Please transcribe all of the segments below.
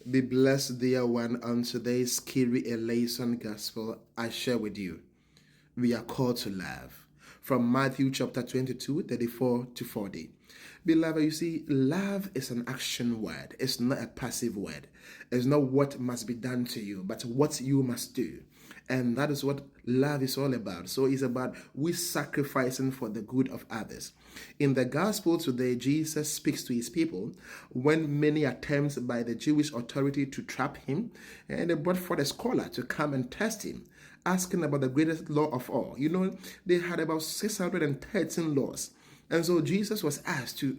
Be blessed, dear one, on today's Kyrie eleison gospel I share with you. We are called to love. From Matthew chapter 22, 34 to 40. Beloved, you see, love is an action word. It's not a passive word. It's not what must be done to you, but what you must do. And that is what love is all about. So it's about we sacrificing for the good of others. In the gospel today, Jesus speaks to his people when many attempts by the Jewish authority to trap him, and they brought forth a scholar to come and test him, asking about the greatest law of all. You know, they had about 613 laws. And so Jesus was asked to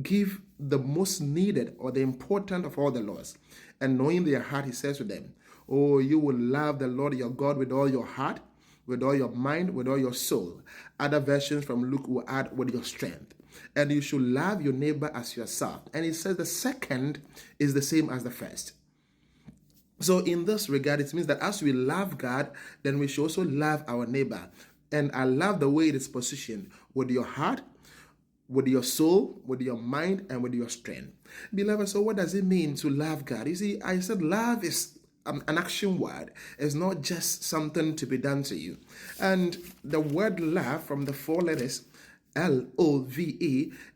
give the most needed or the important of all the laws. And knowing their heart, he says to them, "Oh, you will love the Lord your God with all your heart, with all your mind, with all your soul." Other versions from Luke will add with your strength. And you should love your neighbor as yourself. And he says the second is the same as the first. So in this regard, it means that as we love God, then we should also love our neighbor. And I love the way it is positioned with your heart, with your soul, with your mind, and with your strength. Beloved, so what does it mean to love God? You see, I said love is an action word. It's not just something to be done to you. And the word love from the four letters LOVE,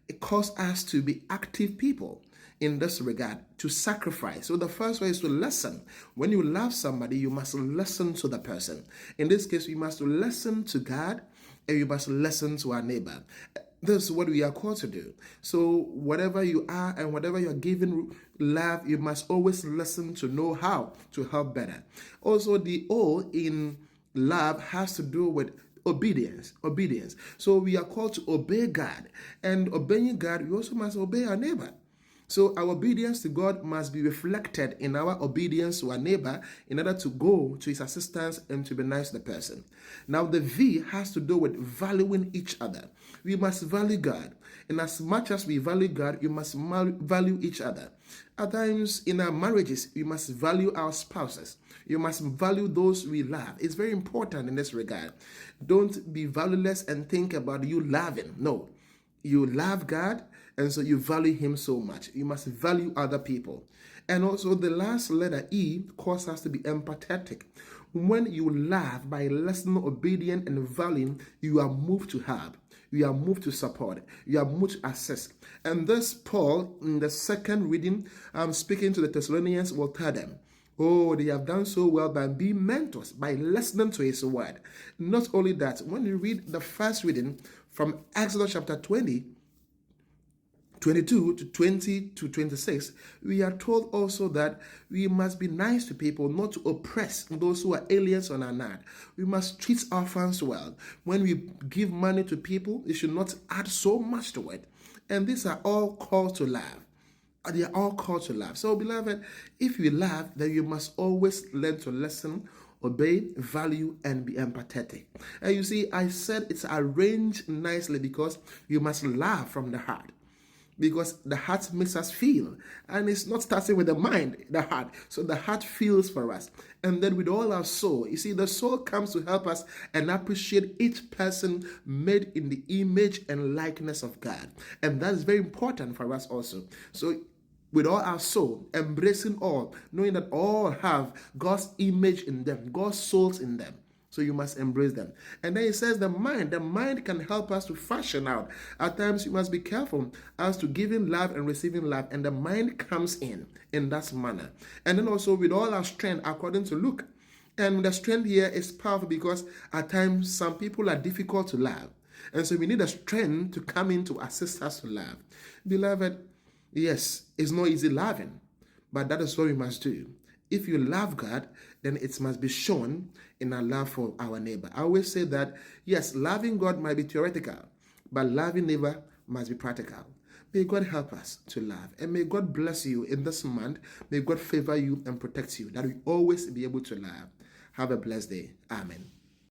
it calls us to be active people in this regard, to sacrifice. So the first way is to listen. When you love somebody, you must listen to the person. In this case, we must listen to God and we must listen to our neighbor. This is what we are called to do. So whatever you are and whatever you're giving love, you must always listen to know how to help better. Also, the O in love has to do with obedience. So we are called to obey God. And obeying God, we also must obey our neighbor. So our obedience to God must be reflected in our obedience to our neighbor in order to go to his assistance and to be nice to the person. Now the V has to do with valuing each other. We must value God. And as much as we value God, we must value each other. At times in our marriages, we must value our spouses. You must value those we love. It's very important in this regard. Don't be valueless and think about you loving. No. You love God, and so you value him so much. You must value other people. And also the last letter E causes us to be empathetic. When you love by listening, obedient, and valuing, you are moved to help. You are moved to support. You are moved to assist. And this Paul, in the second reading, speaking to the Thessalonians, will tell them, oh, they have done so well by being mentors, by listening to his word. Not only that, when you read the first reading from Exodus chapter 20, 22 to 20 to 26, we are told also that we must be nice to people, not to oppress those who are aliens on our land. We must treat orphans well. When we give money to people, we should not add so much to it. And these are all called to love. They are all called to love. So, beloved, if you love, then you must always learn to listen, obey, value, and be empathetic. And you see, I said it's arranged nicely because you must love from the heart. Because the heart makes us feel, and it's not starting with the mind, the heart. So the heart feels for us, and then with all our soul, you see, the soul comes to help us and appreciate each person made in the image and likeness of God, and that is very important for us also. So with all our soul, embracing all, knowing that all have God's image in them, God's souls in them. So you must embrace them. And then it says the mind can help us to fashion out. At times you must be careful as to giving love and receiving love, and the mind comes in that manner. And then also with all our strength, according to Luke. And the strength here is powerful because at times some people are difficult to love. And so we need the strength to come in to assist us to love. Beloved, yes, it's not easy loving, but that is what we must do. If you love God, then it must be shown in our love for our neighbor. I always say that, yes, loving God might be theoretical, but loving neighbor must be practical. May God help us to love. And may God bless you in this month. May God favor you and protect you, that we always be able to love. Have a blessed day. Amen.